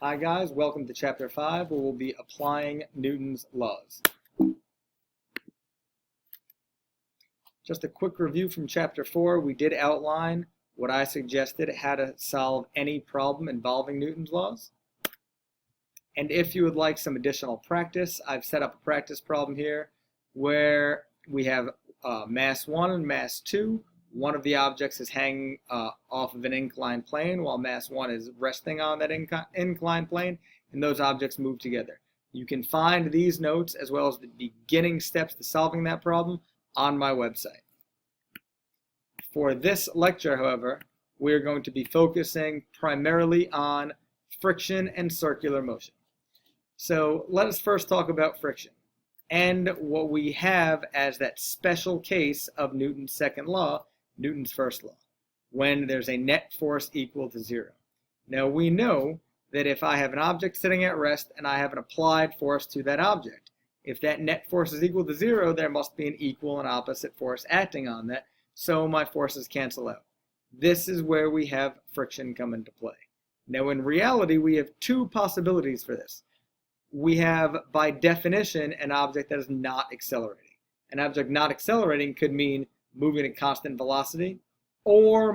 Hi guys, welcome to Chapter 5 where we'll be applying Newton's laws. Just a quick review from Chapter 4, we did outline what I suggested how to solve any problem involving Newton's laws. And if you would like some additional practice, I've set up a practice problem here where we have mass 1 and mass 2. One of the objects is hanging off of an inclined plane while mass 1 is resting on that inclined plane, and those objects move together. You can find these notes as well as the beginning steps to solving that problem on my website. For this lecture, however, we're going to be focusing primarily on friction and circular motion. So let us first talk about friction and what we have as that special case of Newton's second law, Newton's first law, when there's a net force equal to 0. Now we know that if I have an object sitting at rest and I have an applied force to that object, if that net force is equal to 0, there must be an equal and opposite force acting on that, so my forces cancel out. This is where we have friction come into play. Now in reality, we have two possibilities for this. We have, by definition, an object that is not accelerating. An object not accelerating could mean moving at constant velocity or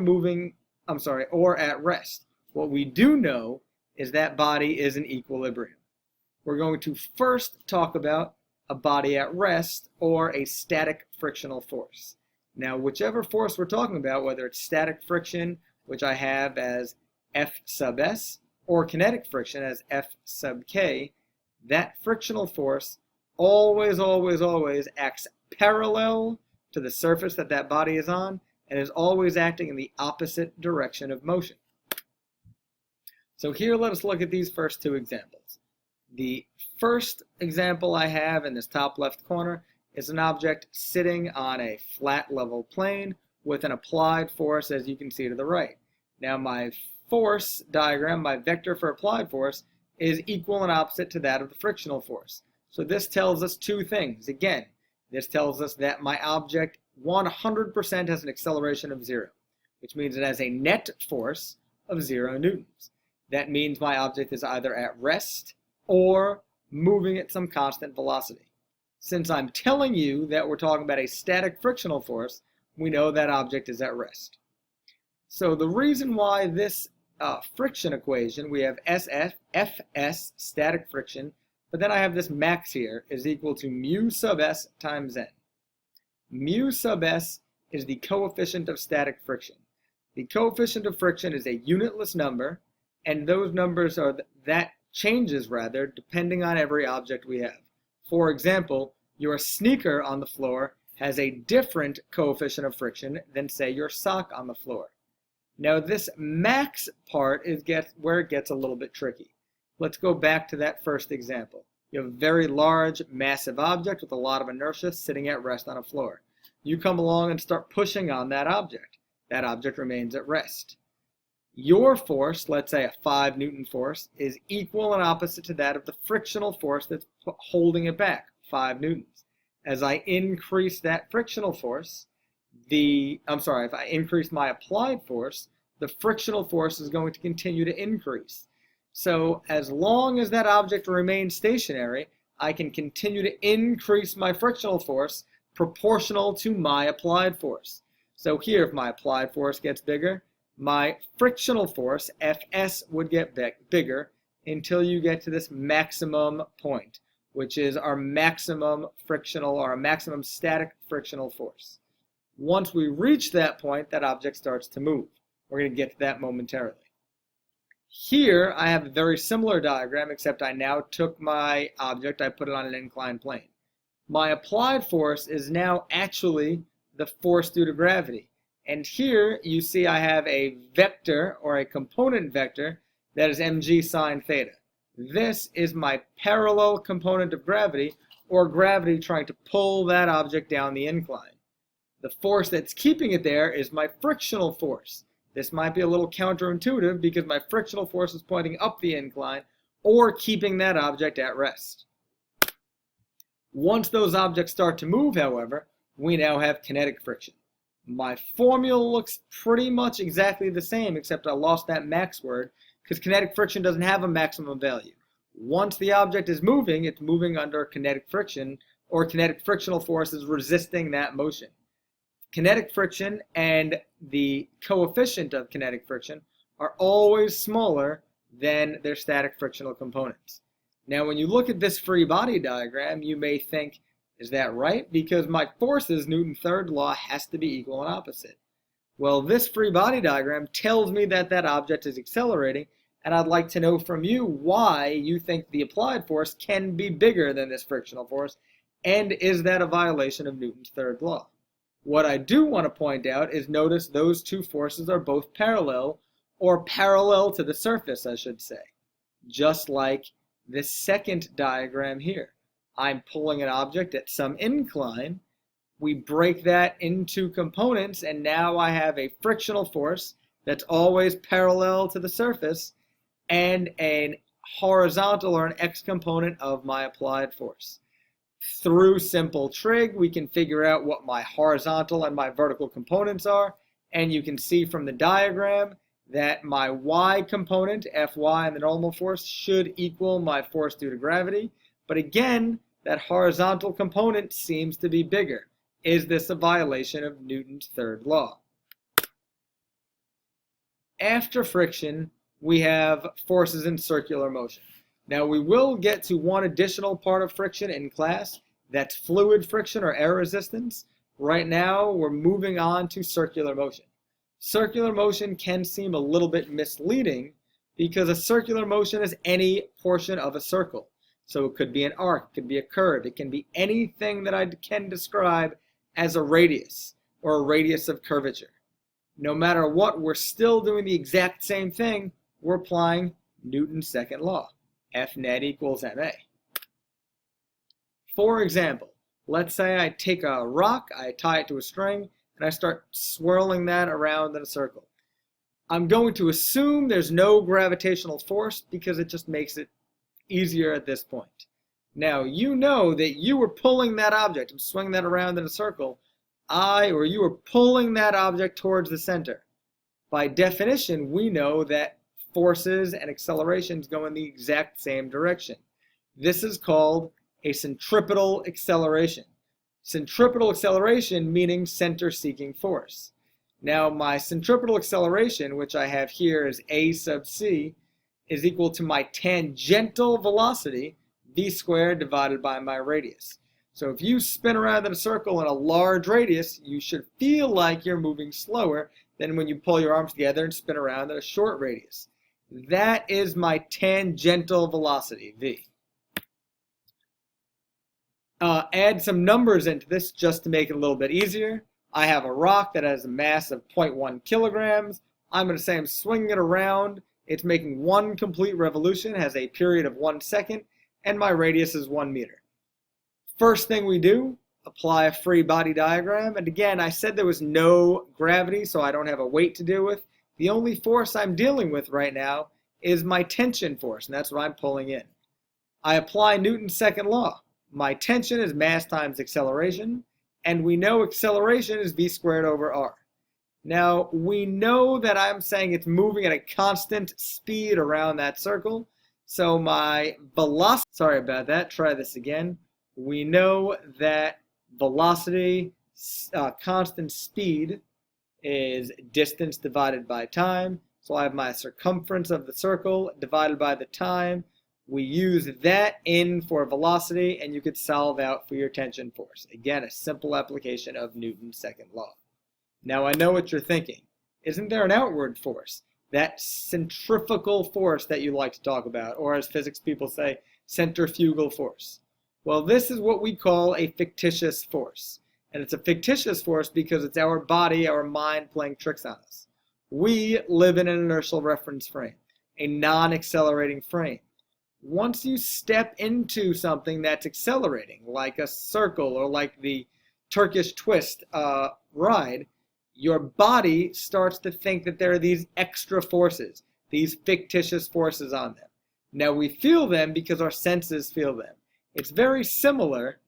or at rest. What we do know is that body is in equilibrium. We're going to first talk about a body at rest or a static frictional force. Now, whichever force we're talking about, whether it's static friction, which I have as F sub S, or kinetic friction as F sub K, that frictional force always acts parallel to the surface that that body is on and is always acting in the opposite direction of motion. So here let us look at these first two examples. The first example I have in this top left corner is an object sitting on a flat level plane with an applied force, as you can see to the right. Now my force diagram, my vector for applied force, is equal and opposite to that of the frictional force. So this tells us two things. Again, this tells us that my object 100% has an acceleration of 0, which means it has a net force of 0 newtons. That means my object is either at rest or moving at some constant velocity. Since I'm telling you that we're talking about a static frictional force, we know that object is at rest. So the reason why this friction equation, we have Fs, static friction, but then I have this max here, is equal to mu sub s times n. Mu sub s is the coefficient of static friction. The coefficient of friction is a unitless number, and those numbers are, that changes rather, depending on every object we have. For example, your sneaker on the floor has a different coefficient of friction than, say, your sock on the floor. Now this max part is where it gets a little bit tricky. Let's go back to that first example. You have a very large, massive object with a lot of inertia sitting at rest on a floor. You come along and start pushing on that object. That object remains at rest. Your force, let's say a 5 Newton force, is equal and opposite to that of the frictional force that's holding it back, 5 newtons. As I increase that frictional force, if I increase my applied force, the frictional force is going to continue to increase. So as long as that object remains stationary, I can continue to increase my frictional force proportional to my applied force. So here, if my applied force gets bigger, my frictional force, Fs, would get bigger until you get to this maximum point, which is our maximum frictional or our maximum static frictional force. Once we reach that point, that object starts to move. We're going to get to that momentarily. Here, I have a very similar diagram, except I now took my object, I put it on an inclined plane. My applied force is now actually the force due to gravity. And here, you see I have a vector, or a component vector, that is mg sine theta. This is my parallel component of gravity, or gravity trying to pull that object down the incline. The force that's keeping it there is my frictional force. This might be a little counterintuitive because my frictional force is pointing up the incline or keeping that object at rest. Once those objects start to move, however, we now have kinetic friction. My formula looks pretty much exactly the same, except I lost that max word because kinetic friction doesn't have a maximum value. Once the object is moving, it's moving under kinetic friction, or kinetic frictional force is resisting that motion. Kinetic friction and the coefficient of kinetic friction are always smaller than their static frictional components. Now, when you look at this free body diagram, you may think, is that right? Because my forces, Newton's third law, has to be equal and opposite. Well, this free body diagram tells me that that object is accelerating, and I'd like to know from you why you think the applied force can be bigger than this frictional force, and is that a violation of Newton's third law? What I do want to point out is notice those two forces are both parallel, or parallel to the surface, I should say. Just like this second diagram here. I'm pulling an object at some incline. We break that into components, and now I have a frictional force that's always parallel to the surface and a horizontal or an x component of my applied force. Through simple trig, we can figure out what my horizontal and my vertical components are, and you can see from the diagram that my y component, Fy, and the normal force should equal my force due to gravity. But again, that horizontal component seems to be bigger. Is this a violation of Newton's third law? After friction, we have forces in circular motion. Now, we will get to one additional part of friction in class. That's fluid friction or air resistance. Right now, we're moving on to circular motion. Circular motion can seem a little bit misleading because a circular motion is any portion of a circle. So it could be an arc, it could be a curve, it can be anything that I can describe as a radius or a radius of curvature. No matter what, we're still doing the exact same thing. We're applying Newton's second law. F net equals ma. For example, let's say I take a rock, I tie it to a string, and I start swirling that around in a circle. I'm going to assume there's no gravitational force because it just makes it easier at this point. Now, you know that you were pulling that object and swinging that around in a circle. You were pulling that object towards the center. By definition, we know that forces and accelerations go in the exact same direction. This is called a centripetal acceleration. Centripetal acceleration meaning center-seeking force. Now, my centripetal acceleration, which I have here as a sub c, is equal to my tangential velocity, v squared, divided by my radius. So if you spin around in a circle in a large radius, you should feel like you're moving slower than when you pull your arms together and spin around in a short radius. That is my tangential velocity, v. Add some numbers into this just to make it a little bit easier. I have a rock that has a mass of 0.1 kilograms. I'm going to say I'm swinging it around. It's making one complete revolution, has a period of 1 second, and my radius is 1 meter. First thing we do, apply a free body diagram. And again, I said there was no gravity, so I don't have a weight to deal with. The only force I'm dealing with right now is my tension force, and that's what I'm pulling in. I apply Newton's second law. My tension is mass times acceleration, and we know acceleration is v squared over r. Now, we know that I'm saying it's moving at a constant speed around that circle, so my velocity, sorry about that, try this again. We know that velocity, constant speed, is distance divided by time. So I have my circumference of the circle divided by the time. We use that in for velocity, and you could solve out for your tension force. Again, a simple application of Newton's second law. Now I know what you're thinking. Isn't there an outward force? That centrifugal force that you like to talk about, or as physics people say, centrifugal force. Well, this is what we call a fictitious force. And it's a fictitious force because it's our body, our mind playing tricks on us. We live in an inertial reference frame, a non-accelerating frame. Once you step into something that's accelerating, like a circle or like the Turkish twist ride, your body starts to think that there are these extra forces, these fictitious forces on them. Now we feel them because our senses feel them. It's very similar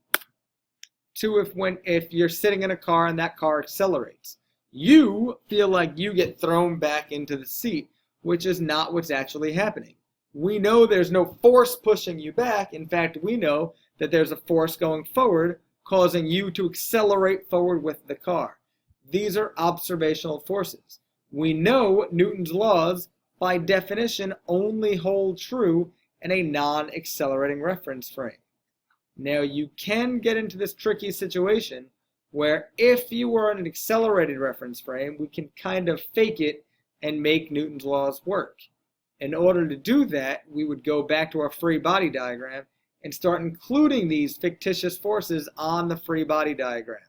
to if you're sitting in a car and that car accelerates. You feel like you get thrown back into the seat, which is not what's actually happening. We know there's no force pushing you back. In fact, we know that there's a force going forward, causing you to accelerate forward with the car. These are observational forces. We know Newton's laws, by definition, only hold true in a non-accelerating reference frame. Now, you can get into this tricky situation where if you were in an accelerated reference frame, we can kind of fake it and make Newton's laws work. In order to do that, we would go back to our free body diagram and start including these fictitious forces on the free body diagram.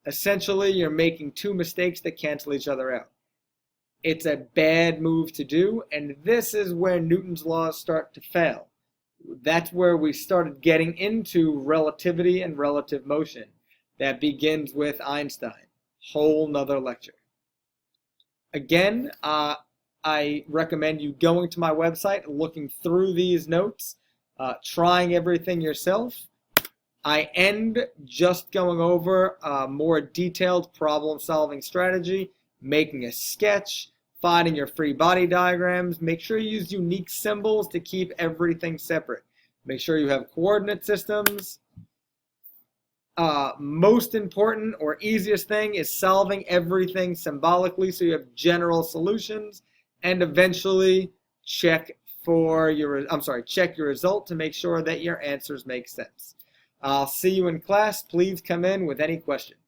Essentially, you're making two mistakes that cancel each other out. It's a bad move to do, and this is where Newton's laws start to fail. That's where we started getting into relativity and relative motion. That begins with Einstein. Whole nother lecture. Again, I recommend you going to my website, looking through these notes, trying everything yourself. I end just going over a more detailed problem-solving strategy, making a sketch, finding your free body diagrams. Make sure you use unique symbols to keep everything separate. Make sure you have coordinate systems. Most important or easiest thing is solving everything symbolically so you have general solutions, and eventually check your result to make sure that your answers make sense. I'll see you in class. Please come in with any questions.